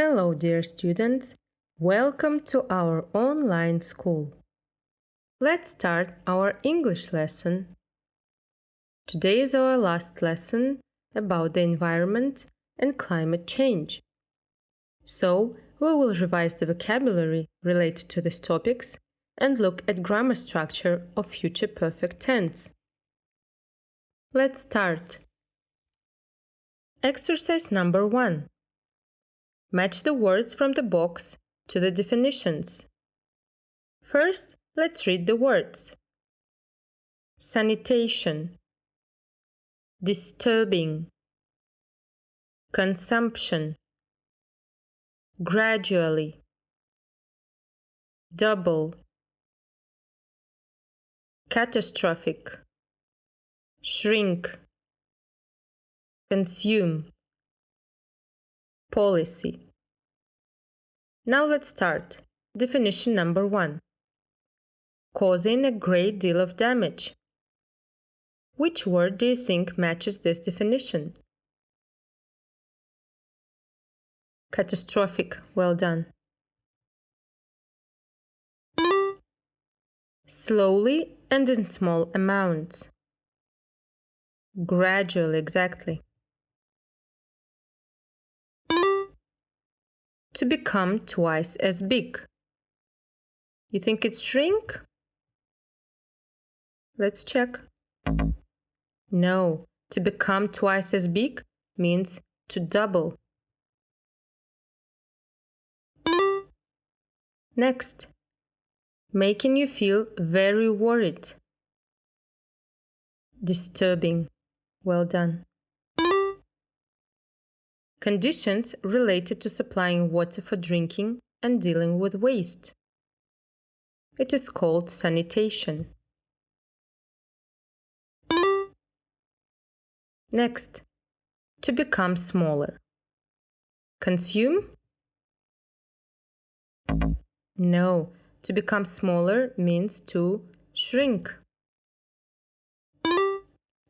Hello, dear students. Welcome to our online school. Let's start our English lesson. Today is our last lesson about the environment and climate change. So, we will revise the vocabulary related to these topics and look at grammar structure of future perfect tense. Let's start. Exercise number 1. Match the words from the box to the definitions. First, let's read the words. Sanitation, disturbing, consumption, gradually, double, catastrophic, shrink, consume, policy. Now let's start. Definition number 1. Causing a great deal of damage. Which word do you think matches this definition? Catastrophic. Well done. Slowly and in small amounts. Gradually, exactly. To become twice as big. You think it's shrink? Let's check. No, to become twice as big means to double. Next, making you feel very worried. Disturbing. Well done. Conditions related to supplying water for drinking and dealing with waste. It is called sanitation. Next, to become smaller. Consume? No, to become smaller means to shrink.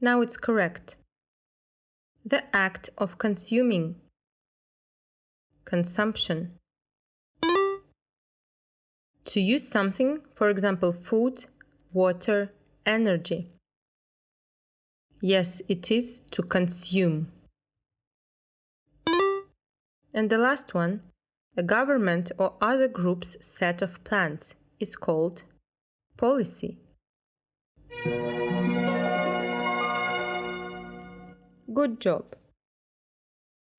Now it's correct. The act of consuming. Consumption. To use something, for example, food, water, energy. Yes, it is to consume. And the last one, a government or other group's set of plans is called policy. Good job.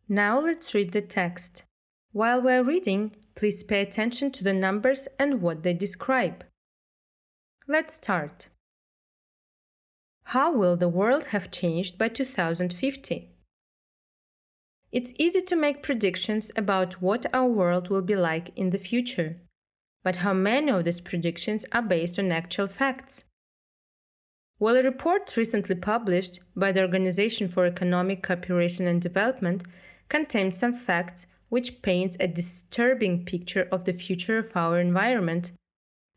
Now let's read the text. While we're reading, please pay attention to the numbers and what they describe. Let's start. How will the world have changed by 2050? It's easy to make predictions about what our world will be like in the future, but how many of these predictions are based on actual facts? Well, a report recently published by the Organization for Economic Cooperation and Development contains some facts which paints a disturbing picture of the future of our environment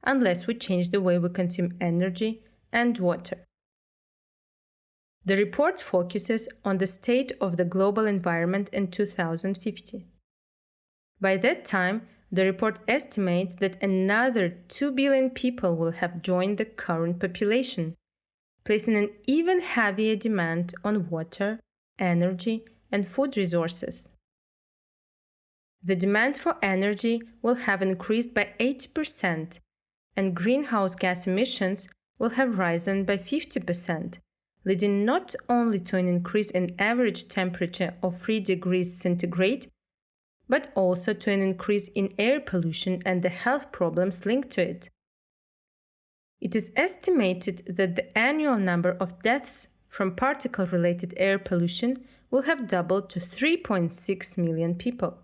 unless we change the way we consume energy and water. The report focuses on the state of the global environment in 2050. By that time, the report estimates that another 2 billion people will have joined the current population, placing an even heavier demand on water, energy, and food resources. The demand for energy will have increased by 80%, and greenhouse gas emissions will have risen by 50%, leading not only to an increase in average temperature of 3 degrees centigrade, but also to an increase in air pollution and the health problems linked to it. It is estimated that the annual number of deaths from particle-related air pollution will have doubled to 3.6 million people.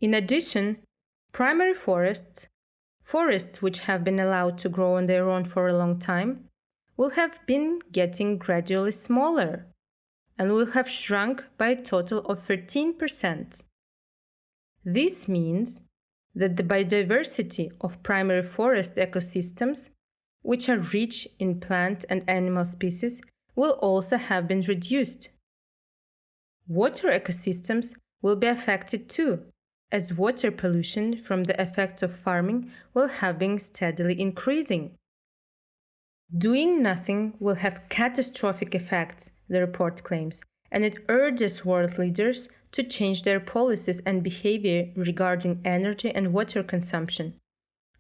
In addition, primary forests which have been allowed to grow on their own for a long time, will have been getting gradually smaller and will have shrunk by a total of 13%. This means that the biodiversity of primary forest ecosystems, which are rich in plant and animal species, will also have been reduced. Water ecosystems will be affected too, as water pollution from the effects of farming will have been steadily increasing. Doing nothing will have catastrophic effects, the report claims, and it urges world leaders to change their policies and behavior regarding energy and water consumption.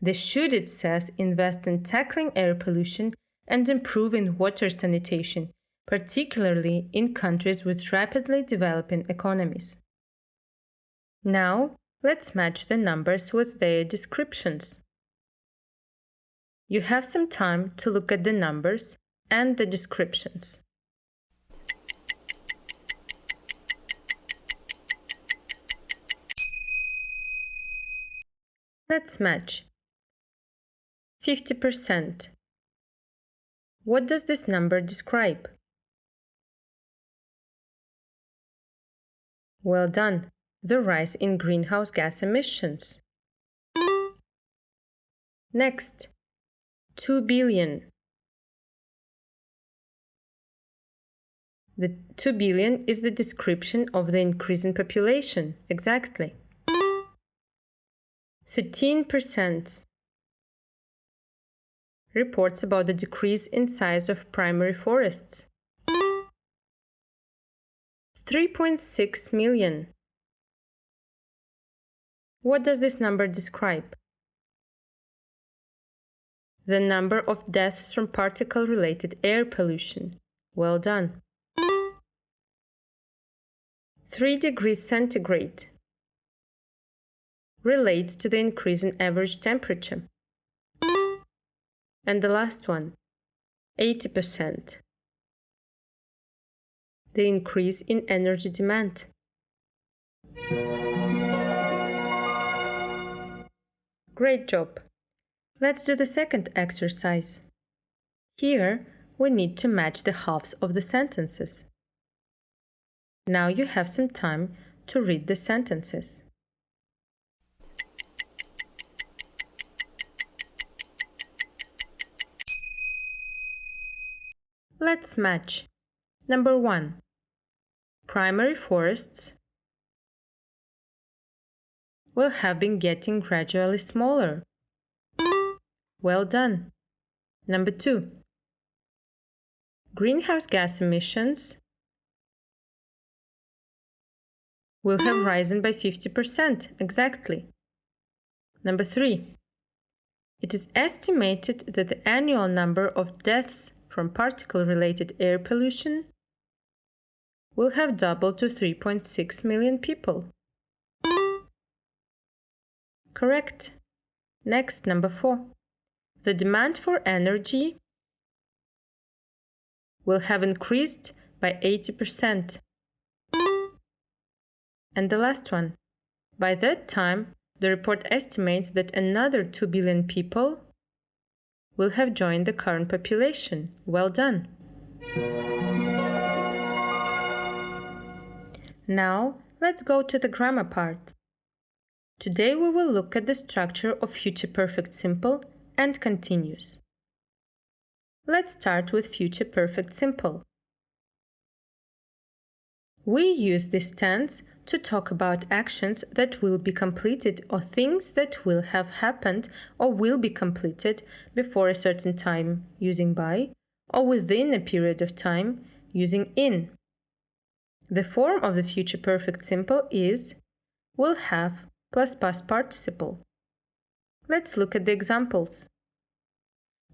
They should, it says, invest in tackling air pollution and improving water sanitation, particularly in countries with rapidly developing economies. Now, let's match the numbers with their descriptions. You have some time to look at the numbers and the descriptions. Let's match. 50%. What does this number describe? Well done. The rise in greenhouse gas emissions. Next, 2 billion. The 2 billion is the description of the increase in population, exactly. 13%. Reports about the decrease in size of primary forests. 3.6 million. What does this number describe? The number of deaths from particle-related air pollution. Well done. 3 degrees centigrade. Relates to the increase in average temperature. And the last one, 80%. The increase in energy demand. Great job! Let's do the second exercise. Here, we need to match the halves of the sentences. Now you have some time to read the sentences. Let's match. Number 1. Primary forests will have been getting gradually smaller. Well done. Number 2. Greenhouse gas emissions will have risen by 50%, exactly. Number 3. It is estimated that the annual number of deaths from particle-related air pollution will have doubled to 3.6 million people. Correct. Next, number 4. The demand for energy will have increased by 80%. And the last one. By that time, the report estimates that another 2 billion people will have joined the current population. Well done! Now, let's go to the grammar part. Today we will look at the structure of future perfect simple and continuous. Let's start with future perfect simple. We use this tense to talk about actions that will be completed or things that will have happened or will be completed before a certain time using by, or within a period of time using in. The form of the future perfect simple is will have plus past participle. Let's look at the examples.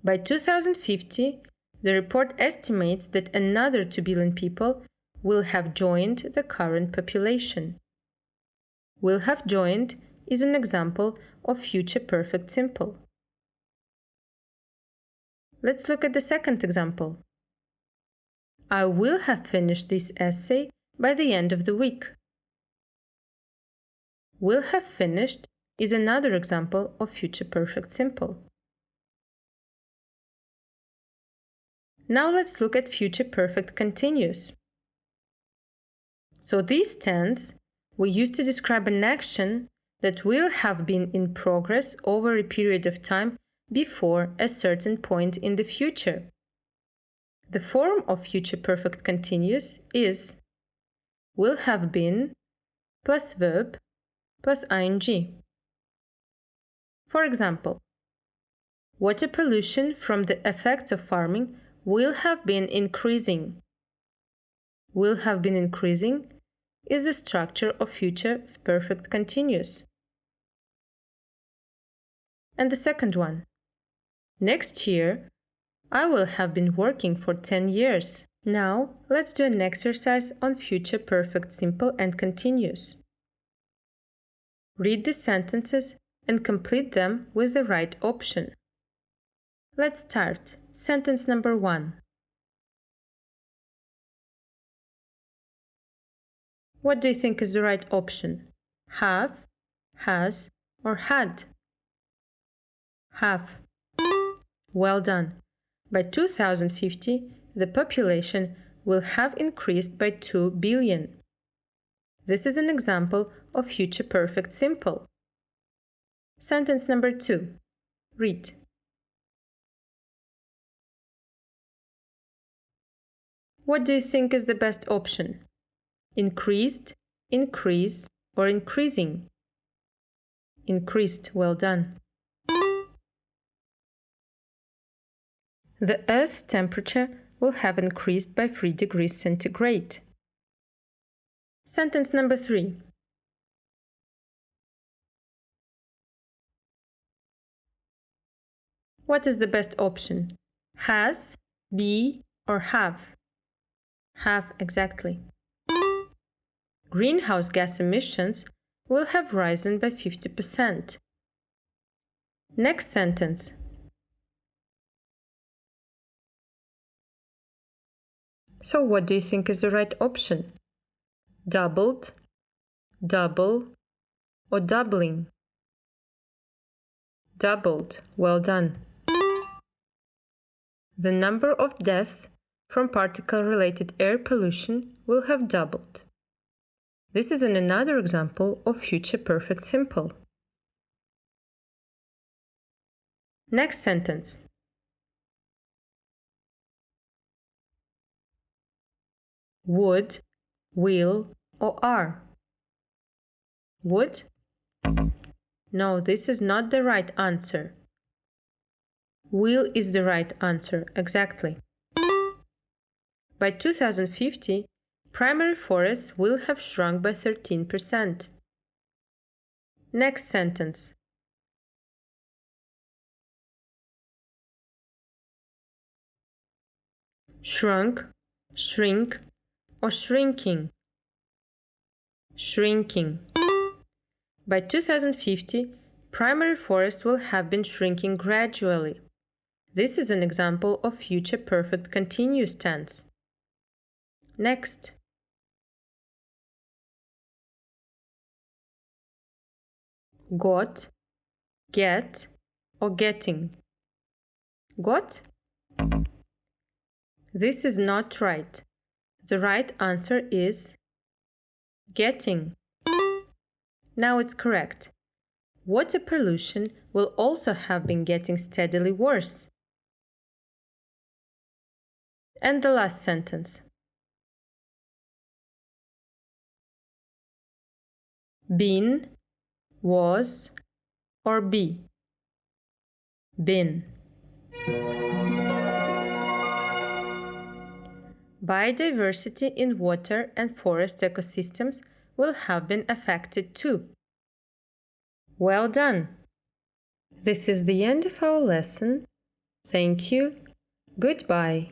By 2050, the report estimates that another 2 billion people will have joined the current population. Will have joined is an example of future perfect simple. Let's look at the second example. I will have finished this essay by the end of the week. Will have finished is another example of future perfect simple. Now let's look at future perfect continuous. So this tense we use to describe an action that will have been in progress over a period of time before a certain point in the future. The form of future perfect continuous is will have been plus verb plus ing. For example, water pollution from the effects of farming will have been increasing. Will have been increasing is the structure of future perfect continuous. And the second one. Next year, I will have been working for 10 years. Now, let's do an exercise on future perfect simple and continuous. Read the sentences and complete them with the right option. Let's start. Sentence number 1. What do you think is the right option? Have, has, or had? Have. Well done. By 2050, the population will have increased by 2 billion. This is an example of future perfect simple. Sentence number 2. Read. What do you think is the best option? Increased, increase, or increasing? Increased. Well done. The Earth's temperature will have increased by 3 degrees centigrade. Sentence number 3. What is the best option? Has, be, or have? Have, exactly. Greenhouse gas emissions will have risen by 50%. Next sentence. So what do you think is the right option? Doubled, double, or doubling? Doubled. Well done. The number of deaths from particle-related air pollution will have doubled. This is another example of future perfect simple. Next sentence. Would, will, or are? Would? No, this is not the right answer. Will is the right answer, exactly. By 2050, primary forests will have shrunk by 13%. Next sentence. Shrunk, shrink, or shrinking? Shrinking. By 2050, primary forests will have been shrinking gradually. This is an example of future perfect continuous tense. Next. Got, get, or getting? Got? This is not right. The right answer is getting. Now it's correct. Water pollution will also have been getting steadily worse. And the last sentence. Been, was, or be? Been. Biodiversity in water and forest ecosystems will have been affected too. Well done! This is the end of our lesson. Thank you. Goodbye.